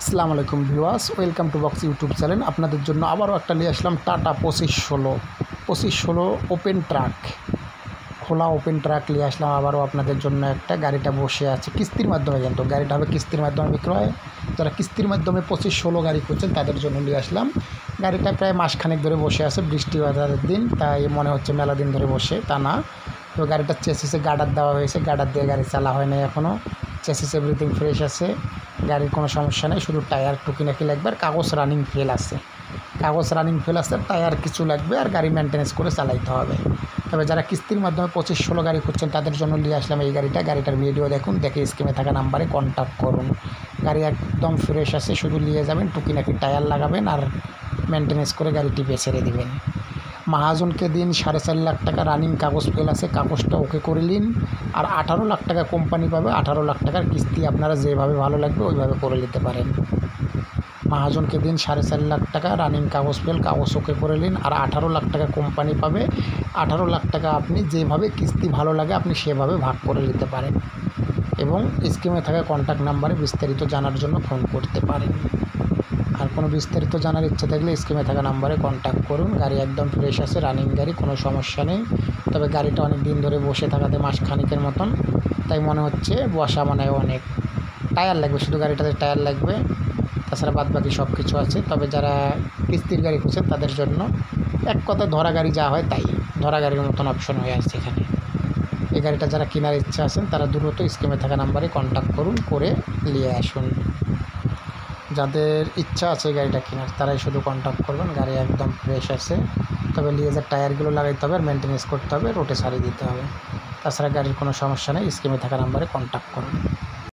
আসসালামু আলাইকুম viewers, welcome to box YouTube channel. আপনাদের জন্য আবারও একটা নিয়ে আসলাম টাটা 2516 ওপেন ট্রাক, খোলা ওপেন ট্রাক নিয়ে আসলাম আবারও আপনাদের জন্য। একটা গাড়িটা বসে আছে কিস্তির মাধ্যমে, কিন্তু গাড়িটা হবে কিস্তির মাধ্যমে বিক্রয়। যারা কিস্তির মাধ্যমে 2516 গাড়ি করছেন তাদের জন্য নিয়ে আসলাম। গাড়িটা প্রায় মাসখানেক ধরে বসে আছে, বৃষ্টি বাজারের দিন, তাই মনে হচ্ছে মেলা দিন ধরে বসে, তা না। তো গাড়িটার চেসিসে গার্ডার দেওয়া হয়েছে, গার্ডার দিয়ে গাড়ি চালা হয় না এখনও। চেসিস এভরিথিং ফ্রেশ আছে, গাড়ির কোনো সমস্যা নেই, শুধু টায়ার টুকিনাকি লাগবে আর কাগজ রানিং ফেল আছে। টায়ার কিছু লাগবে আর গাড়ি মেনটেন্স করে চালাইতে হবে। তবে যারা কিস্তির মাধ্যমে 2516 গাড়ি খুঁজছেন তাদের জন্য নিয়ে আসলাম এই গাড়িটার ভিডিও দেখুন, দেখে স্ক্রিনে থাকা নাম্বারে কন্ট্যাক্ট করুন। গাড়ি একদম ফ্রেশ আছে, শুধু নিয়ে যাবেন, টুকিনাকি টায়ার লাগাবেন আর মেনটেন্স করে গাড়ি টিপে ছেড়ে দেবেন। মহাজনকে দিন 4.5 লাখ টাকা রানিং কাগজ ফেল আছে, কাগজটা ওকে করে নিন। আর 18 লাখ টাকা কোম্পানি পাবে, 18 লাখ টাকার কিস্তি আপনারা যেভাবে ভালো লাগবে ওইভাবে করে নিতে পারেন। মহাজনকে দিন 4.5 লাখ টাকা রানিং কাগজ ফেল, কাগজ ওকে করে নিন। আর 18 লাখ টাকা কোম্পানি পাবে, 18 লাখ টাকা আপনি যেভাবে কিস্তি ভালো লাগে আপনি সেভাবে ভাগ করে নিতে পারেন। এবং স্ক্রিনে থাকা কন্ট্যাক্ট নাম্বারে বিস্তারিত জানার জন্য ফোন করতে পারেন। আর কোনো বিস্তারিত জানার ইচ্ছা থাকলে স্ক্রিনে থাকা নাম্বারে কন্ট্যাক্ট করুন। গাড়ি একদম ফ্রেশ আছে, রানিং গাড়ি, কোনো সমস্যা নেই। তবে গাড়িটা অনেক দিন ধরে বসে থাকাতে মাস খানিকের মতন, তাই মনে হচ্ছে বসা মানে অনেক। টায়ার লাগবে, শুধু গাড়িটাতে টায়ার লাগবে, তাছাড়া বাদ বাকি সব কিছু আছে। তবে যারা কিস্তির গাড়ি খুঁজছেন তাদের জন্য এক কথা ধরা গাড়ি যা হয় তাই, ধরা গাড়ির মতন অপশন হয়ে আসছে এখানে। এই গাড়িটা যারা কেনার ইচ্ছা আছেন তারা দ্রুত স্ক্রিনে থাকা নাম্বারে কন্ট্যাক্ট করুন, করে নিয়ে আসুন। যাদের ইচ্ছা আছে গাড়িটা কেনার তারাই শুধু কন্ট্যাক্ট করবেন। গাড়ি একদম ফ্রেশ আছে, তবে লিয়েজার টায়ারগুলো লাগাইতে হবে আর মেনটেন্স করতে হবে, রোটে সারিয়ে দিতে হবে। তাছাড়া গাড়ির কোনো সমস্যা নেই, স্ক্রিনে থাকা নাম্বারে কন্ট্যাক্ট করুন।